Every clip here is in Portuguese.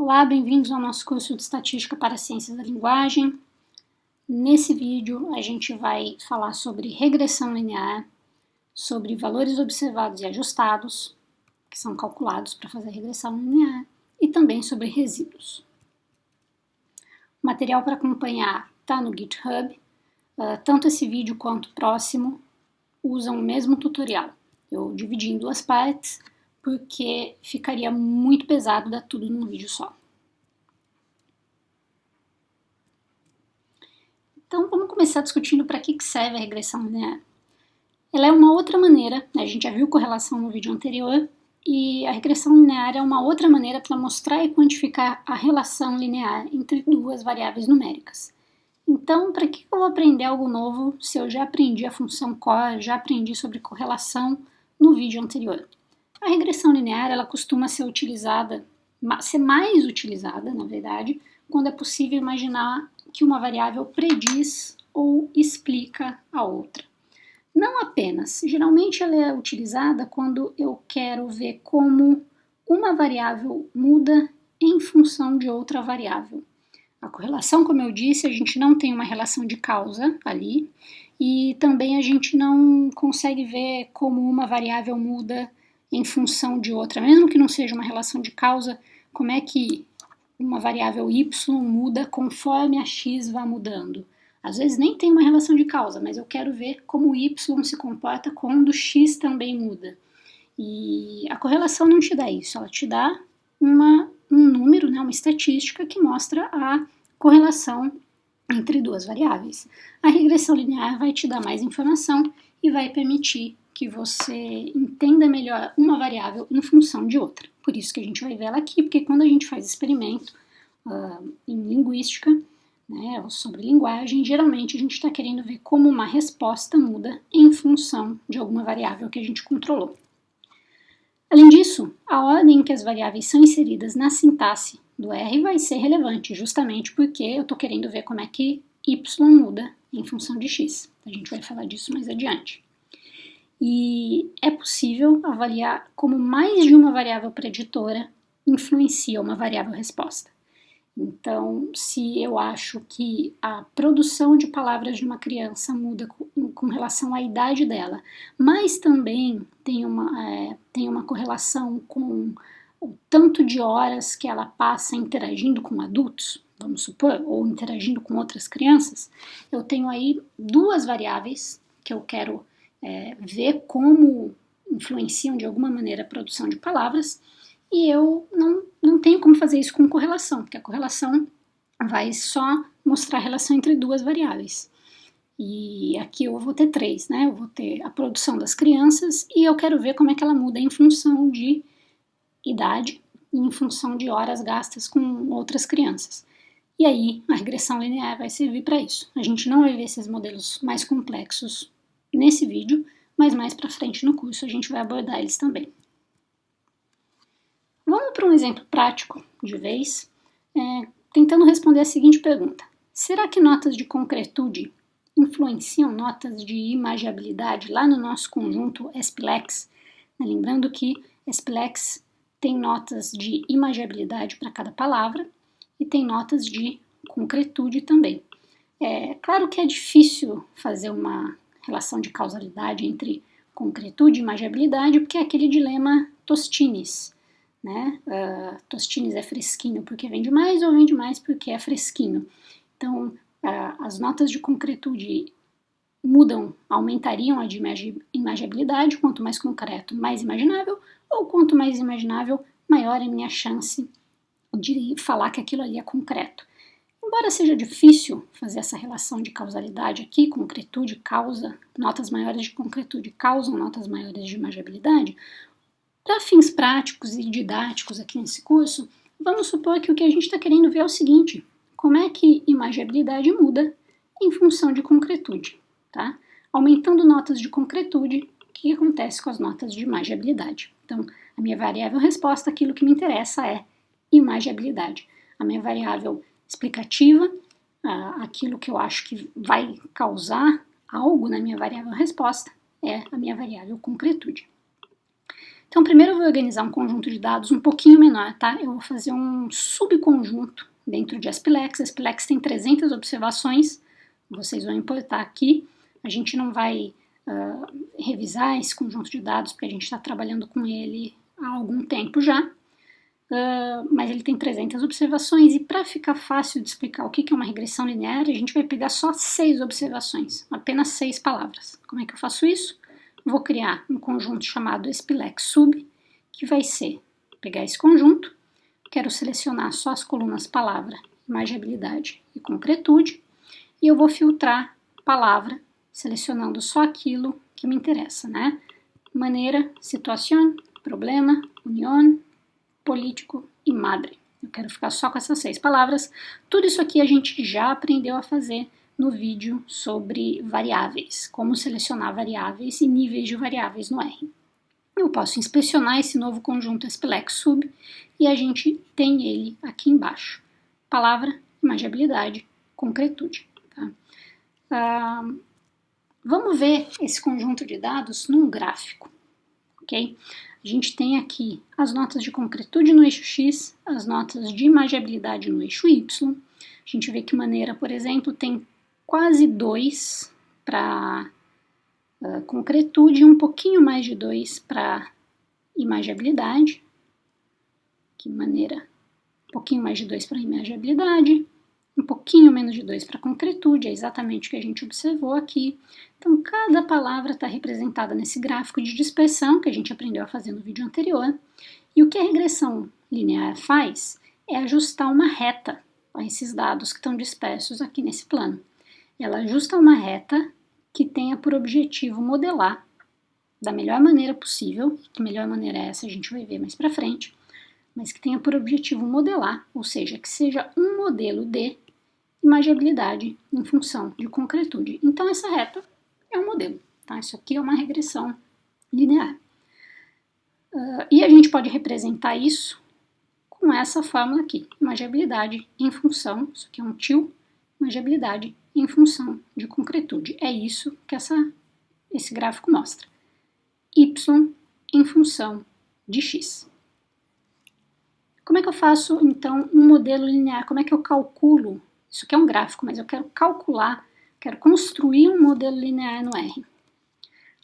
Olá, bem-vindos ao nosso curso de Estatística para Ciências da Linguagem. Nesse vídeo a gente vai falar sobre regressão linear, sobre valores observados e ajustados, que são calculados para fazer regressão linear, e também sobre resíduos. O material para acompanhar está no GitHub, tanto esse vídeo quanto o próximo usam o mesmo tutorial. Eu dividi em duas partes, porque ficaria muito pesado dar tudo num vídeo só. Então vamos começar discutindo para que serve a regressão linear. Ela é uma outra maneira, né, a gente já viu correlação no vídeo anterior, e a regressão linear é uma outra maneira para mostrar e quantificar a relação linear entre duas variáveis numéricas. Então, para que eu vou aprender algo novo se eu já aprendi a função core, já aprendi sobre correlação no vídeo anterior? A regressão linear ela costuma ser mais utilizada, na verdade, quando é possível imaginar que uma variável prediz ou explica a outra. Não apenas, geralmente ela é utilizada quando eu quero ver como uma variável muda em função de outra variável. A correlação, como eu disse, a gente não tem uma relação de causa ali, e também a gente não consegue ver como uma variável muda em função de outra, mesmo que não seja uma relação de causa, como é que uma variável y muda conforme a x vai mudando. Às vezes nem tem uma relação de causa, mas eu quero ver como o y se comporta quando x também muda. E a correlação não te dá isso, ela te dá um número, né, uma estatística que mostra a correlação entre duas variáveis. A regressão linear vai te dar mais informação e vai permitir que você entenda melhor uma variável em função de outra. Por isso que a gente vai ver ela aqui, porque quando a gente faz experimento em linguística, né, sobre linguagem, geralmente a gente está querendo ver como uma resposta muda em função de alguma variável que a gente controlou. Além disso, a ordem em que as variáveis são inseridas na sintaxe do R vai ser relevante, justamente porque eu estou querendo ver como é que y muda em função de x. A gente vai falar disso mais adiante. E é possível avaliar como mais de uma variável preditora influencia uma variável resposta. Então, se eu acho que a produção de palavras de uma criança muda com relação à idade dela, mas também tem uma correlação com o tanto de horas que ela passa interagindo com adultos, vamos supor, ou interagindo com outras crianças, eu tenho aí duas variáveis que eu quero ver como influenciam de alguma maneira a produção de palavras, e eu não tenho como fazer isso com correlação, porque a correlação vai só mostrar a relação entre duas variáveis. E aqui eu vou ter três, né? Eu vou ter a produção das crianças e eu quero ver como é que ela muda em função de idade e em função de horas gastas com outras crianças. E aí a regressão linear vai servir para isso. A gente não vai ver esses modelos mais complexos nesse vídeo, mas mais para frente no curso a gente vai abordar eles também. Vamos para um exemplo prático de vez, tentando responder a seguinte pergunta: será que notas de concretude influenciam notas de imagiabilidade lá no nosso conjunto SPLEX? Lembrando que SPLEX tem notas de imagiabilidade para cada palavra e tem notas de concretude também. É claro que é difícil fazer uma relação de causalidade entre concretude e imagiabilidade, porque é aquele dilema Tostines, né? Tostines é fresquinho porque vende mais ou vende mais porque é fresquinho. Então, as notas de concretude aumentariam a de imagiabilidade, quanto mais concreto, mais imaginável, ou quanto mais imaginável, maior é a minha chance de falar que aquilo ali é concreto. Embora seja difícil fazer essa relação de causalidade aqui, concretude causa, notas maiores de concretude causam notas maiores de imagiabilidade, para fins práticos e didáticos aqui nesse curso, vamos supor que o que a gente está querendo ver é o seguinte: como é que imagiabilidade muda em função de concretude, tá? Aumentando notas de concretude, o que acontece com as notas de imagiabilidade? Então, a minha variável resposta, aquilo que me interessa é imagiabilidade. A minha variável explicativa, aquilo que eu acho que vai causar algo na minha variável resposta, é a minha variável concretude. Então, primeiro eu vou organizar um conjunto de dados um pouquinho menor, tá? Eu vou fazer um subconjunto dentro de SPLEX. SPLEX tem 300 observações, vocês vão importar aqui. A gente não vai revisar esse conjunto de dados, porque a gente está trabalhando com ele há algum tempo já. Mas ele tem 300 observações, e para ficar fácil de explicar o que é uma regressão linear, a gente vai pegar só 6 observações, apenas 6 palavras. Como é que eu faço isso? Vou criar um conjunto chamado SPLEX sub, que vai ser, pegar esse conjunto, quero selecionar só as colunas palavra, imagiabilidade e concretude, e eu vou filtrar palavra, selecionando só aquilo que me interessa, né? Maneira, situação, problema, união, político e madre. Eu quero ficar só com essas 6 palavras. Tudo isso aqui a gente já aprendeu a fazer no vídeo sobre variáveis, como selecionar variáveis e níveis de variáveis no R. Eu posso inspecionar esse novo conjunto SPLEX sub e a gente tem ele aqui embaixo. Palavra, imagiabilidade, concretude. Tá? Vamos ver esse conjunto de dados num gráfico, ok? A gente tem aqui as notas de concretude no eixo X, as notas de imagiabilidade no eixo Y. A gente vê que maneira, por exemplo, tem quase 2 para concretude e um pouquinho mais de 2 para imagiabilidade. Que maneira, um pouquinho mais de 2 para imagiabilidade, um pouquinho menos de 2 para concretude, é exatamente o que a gente observou aqui. Então, cada palavra está representada nesse gráfico de dispersão que a gente aprendeu a fazer no vídeo anterior. E o que a regressão linear faz é ajustar uma reta a esses dados que estão dispersos aqui nesse plano. Ela ajusta uma reta que tenha por objetivo modelar da melhor maneira possível, que melhor maneira é essa a gente vai ver mais para frente, mas que tenha por objetivo modelar, ou seja, que seja um modelo de imagiabilidade em função de concretude. Então essa reta é um modelo, tá? Isso aqui é uma regressão linear. E a gente pode representar isso com essa fórmula aqui, imagiabilidade em função, isso aqui é um til, imagiabilidade em função de concretude. É isso que esse gráfico mostra. Y em função de x. Como é que eu faço, então, um modelo linear? Como é que eu calculo? Isso aqui é um gráfico, mas eu quero calcular, quero construir um modelo linear no R.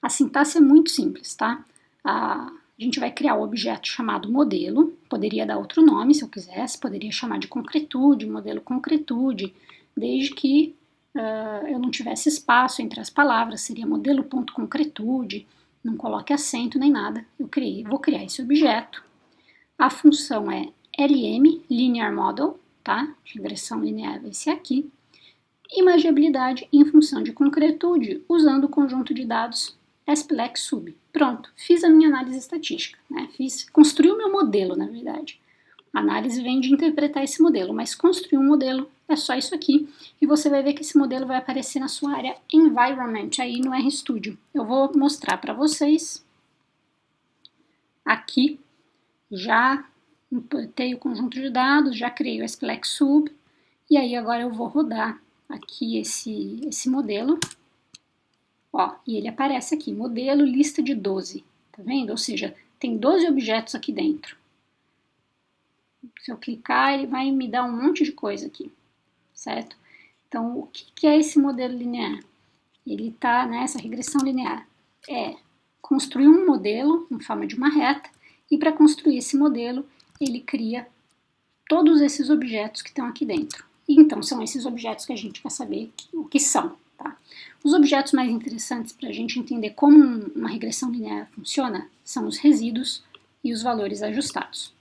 A sintaxe é muito simples, tá? A gente vai criar o objeto chamado modelo, poderia dar outro nome se eu quisesse, poderia chamar de concretude, modelo concretude, desde que eu não tivesse espaço entre as palavras, seria modelo.concretude, não coloque acento nem nada. Vou criar esse objeto. A função é LM, Linear Model, tá? Regressão linear vai ser aqui. Imagiabilidade em função de concretude, usando o conjunto de dados SPLEX sub. Pronto, fiz a minha análise estatística, né? Construí o meu modelo, na verdade. A análise vem de interpretar esse modelo, mas construir um modelo é só isso aqui, e você vai ver que esse modelo vai aparecer na sua área Environment, aí no RStudio. Eu vou mostrar para vocês aqui. Já importei o conjunto de dados, já criei o SPLEX sub, e aí agora eu vou rodar aqui esse modelo, ó, e ele aparece aqui, modelo lista de 12, tá vendo? Ou seja, tem 12 objetos aqui dentro. Se eu clicar, ele vai me dar um monte de coisa aqui, certo? Então, o que é esse modelo linear? Ele está nessa regressão linear. É construir um modelo em forma de uma reta, e para construir esse modelo, ele cria todos esses objetos que estão aqui dentro. E então, são esses objetos que a gente quer saber o que são, tá? Os objetos mais interessantes para a gente entender como uma regressão linear funciona são os resíduos e os valores ajustados.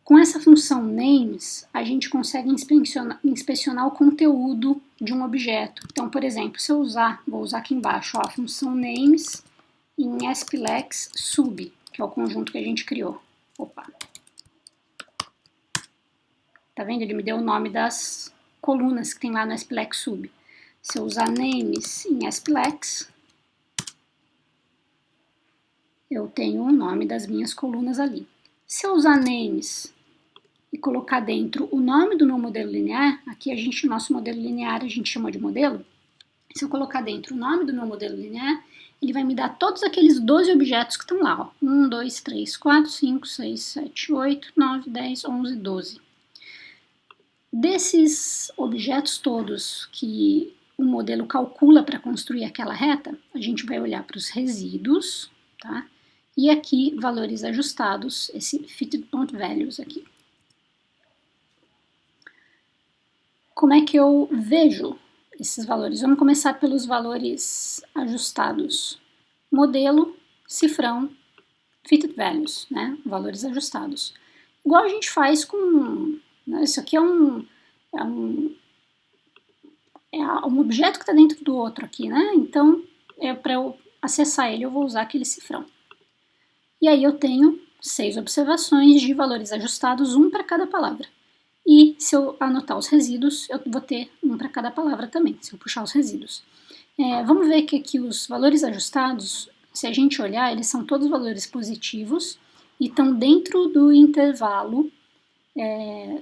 Com essa função names, a gente consegue inspecionar o conteúdo de um objeto. Então, por exemplo, se eu vou usar aqui embaixo, ó, a função names em SPLEX sub, que é o conjunto que a gente criou. Opa! Tá vendo? Ele me deu o nome das colunas que tem lá no SPLEX sub. Se eu usar names em SPLEX, eu tenho o nome das minhas colunas ali. Se eu usar names e colocar dentro o nome do meu modelo linear, aqui nosso modelo linear a gente chama de modelo. Se eu colocar dentro o nome do meu modelo linear, ele vai me dar todos aqueles 12 objetos que estão lá, ó. 1, 2, 3, 4, 5, 6, 7, 8, 9, 10, 11, 12. Desses objetos todos que o modelo calcula para construir aquela reta, a gente vai olhar para os resíduos, tá? E aqui, valores ajustados, esse fitted point values aqui. Como é que eu vejo esses valores? Vamos começar pelos valores ajustados. Modelo, cifrão, fitted values, né? Valores ajustados. Igual a gente faz com... Né? Isso aqui é um objeto que está dentro do outro aqui, né? Então, para eu acessar ele, eu vou usar aquele cifrão. E aí eu tenho 6 observações de valores ajustados, um para cada palavra. E se eu anotar os resíduos, eu vou ter um para cada palavra também, se eu puxar os resíduos. Vamos ver que aqui os valores ajustados, se a gente olhar, eles são todos valores positivos e estão dentro do intervalo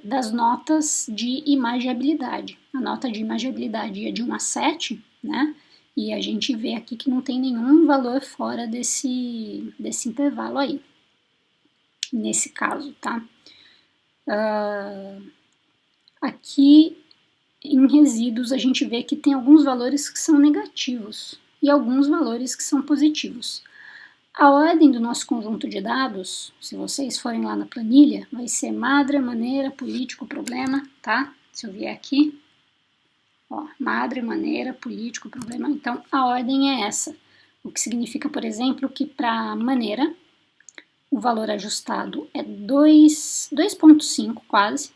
das notas de imagiabilidade. A nota de imagiabilidade é de 1 a 7, né? E a gente vê aqui que não tem nenhum valor fora desse intervalo aí, nesse caso, tá? Aqui em resíduos a gente vê que tem alguns valores que são negativos e alguns valores que são positivos. A ordem do nosso conjunto de dados, se vocês forem lá na planilha, vai ser madre, maneira, político, problema, tá? Se eu vier aqui, ó, madre, maneira, político, problema. Então, a ordem é essa. O que significa, por exemplo, que para maneira, o valor ajustado é 2,5 quase,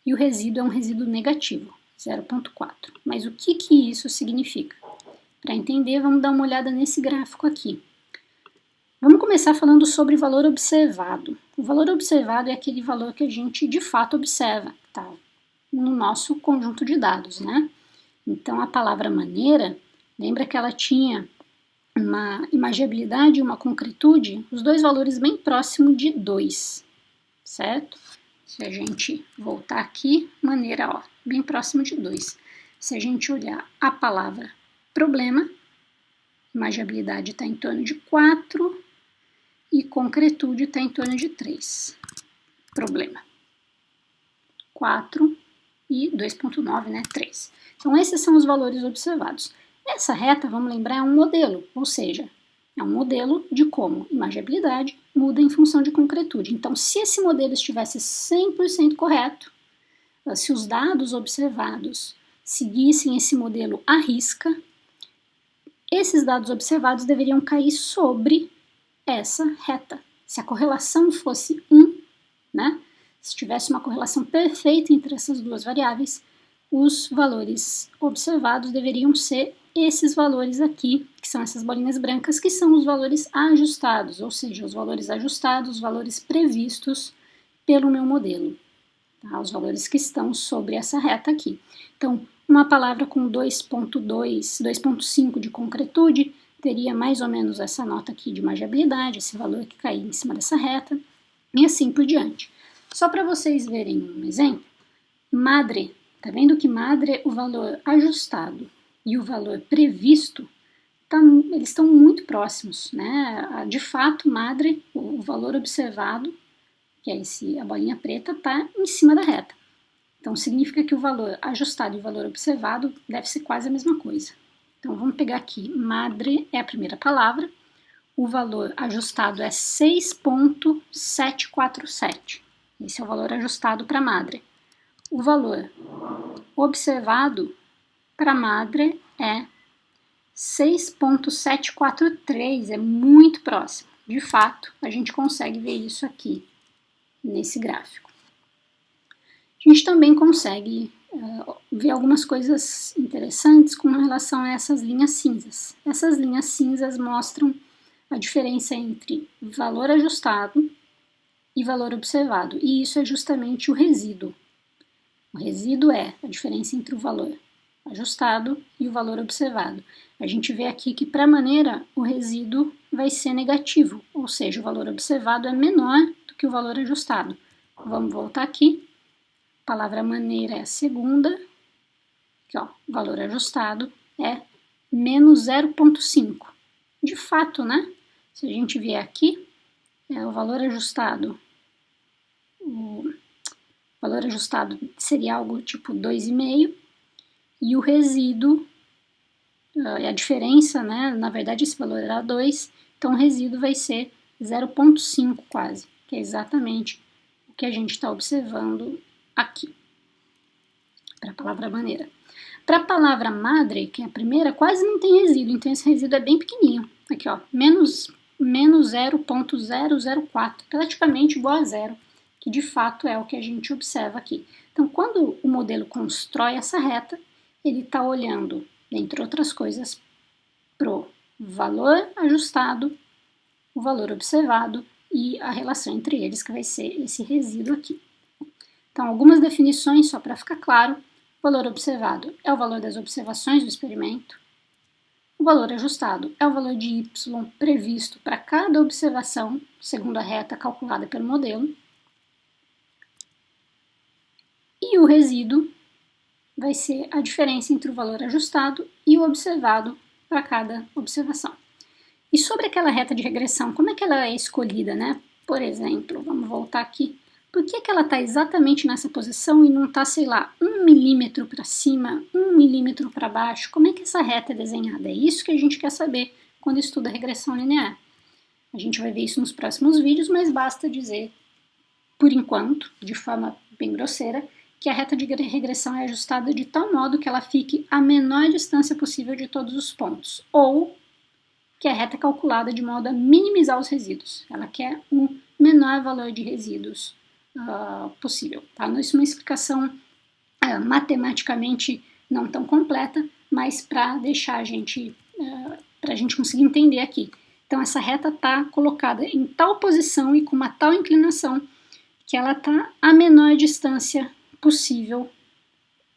e o resíduo é um resíduo negativo, 0,4. Mas o que isso significa? Para entender, vamos dar uma olhada nesse gráfico aqui. Vamos começar falando sobre valor observado. O valor observado é aquele valor que a gente de fato observa, tá? No nosso conjunto de dados, né? Então, a palavra maneira, lembra que ela tinha uma imagiabilidade e uma concretude, os dois valores bem próximos de 2, certo? Se a gente voltar aqui, maneira, ó, bem próximo de 2. Se a gente olhar a palavra problema, imagiabilidade está em torno de 4 e concretude está em torno de 3. Problema. 4 e 2,9, né? 3. Então, esses são os valores observados. Essa reta, vamos lembrar, é um modelo, ou seja, é um modelo de como imagiabilidade muda em função de concretude. Então, se esse modelo estivesse 100% correto, se os dados observados seguissem esse modelo à risca, esses dados observados deveriam cair sobre essa reta. Se a correlação fosse 1, né? Se tivesse uma correlação perfeita entre essas duas variáveis, os valores observados deveriam ser esses valores aqui, que são essas bolinhas brancas, que são os valores ajustados, ou seja, os valores ajustados, os valores previstos pelo meu modelo, tá? Os valores que estão sobre essa reta aqui. Então, uma palavra com 2,5 de concretude teria mais ou menos essa nota aqui de imagiabilidade, esse valor que caía em cima dessa reta, e assim por diante. Só para vocês verem um exemplo, madre, tá vendo que madre é o valor ajustado e o valor previsto, eles estão muito próximos, né? De fato, madre, o valor observado, que é a bolinha preta, está em cima da reta. Então, significa que o valor ajustado e o valor observado deve ser quase a mesma coisa. Então, vamos pegar aqui, madre é a primeira palavra, o valor ajustado é 6,747. Esse é o valor ajustado para madre. O valor observado para madre é 6,743, é muito próximo. De fato, a gente consegue ver isso aqui, nesse gráfico. A gente também consegue ver algumas coisas interessantes com relação a essas linhas cinzas. Essas linhas cinzas mostram a diferença entre valor ajustado e valor observado, e isso é justamente o resíduo. O resíduo é a diferença entre o valor ajustado e o valor observado. A gente vê aqui que para a maneira o resíduo vai ser negativo, ou seja, o valor observado é menor do que o valor ajustado. Vamos voltar aqui. A palavra maneira é a segunda, aqui, ó, valor ajustado é menos 0,5. De fato, né? Se a gente vier aqui, o valor ajustado, seria algo tipo 2,5, e o resíduo, a diferença, né? Na verdade esse valor era 2, então o resíduo vai ser 0,5 quase, que é exatamente o que a gente está observando aqui, para a palavra maneira. Para a palavra madre, que é a primeira, quase não tem resíduo, então esse resíduo é bem pequenininho. Aqui, ó, menos 0,004, praticamente igual a zero, que de fato é o que a gente observa aqui. Então, quando o modelo constrói essa reta, ele está olhando, entre outras coisas, para o valor ajustado, o valor observado e a relação entre eles, que vai ser esse resíduo aqui. Então, algumas definições, só para ficar claro. O valor observado é o valor das observações do experimento. O valor ajustado é o valor de y previsto para cada observação, segundo a reta calculada pelo modelo. E o resíduo vai ser a diferença entre o valor ajustado e o observado para cada observação. E sobre aquela reta de regressão, como é que ela é escolhida, né? Por exemplo, vamos voltar aqui. Por que ela está exatamente nessa posição e não está, sei lá, 1 milímetro para cima, 1 milímetro para baixo? Como é que essa reta é desenhada? É isso que a gente quer saber quando estuda regressão linear. A gente vai ver isso nos próximos vídeos, mas basta dizer, por enquanto, de forma bem grosseira, que a reta de regressão é ajustada de tal modo que ela fique a menor distância possível de todos os pontos, ou que a reta é calculada de modo a minimizar os resíduos. Ela quer um menor valor de resíduos possível. Tá? Isso é uma explicação matematicamente não tão completa, mas para deixar para a gente conseguir entender aqui. Então essa reta está colocada em tal posição e com uma tal inclinação que ela está a menor distância possível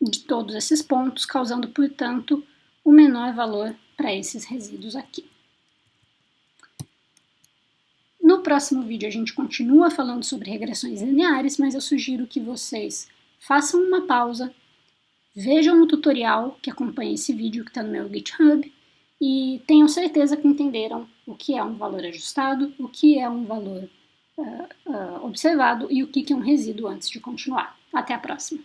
de todos esses pontos, causando, portanto, o menor valor para esses resíduos aqui. No próximo vídeo a gente continua falando sobre regressões lineares, mas eu sugiro que vocês façam uma pausa, vejam o tutorial que acompanha esse vídeo que está no meu GitHub e tenham certeza que entenderam o que é um valor ajustado, o que é um valor observado e o que é um resíduo antes de continuar. Até a próxima!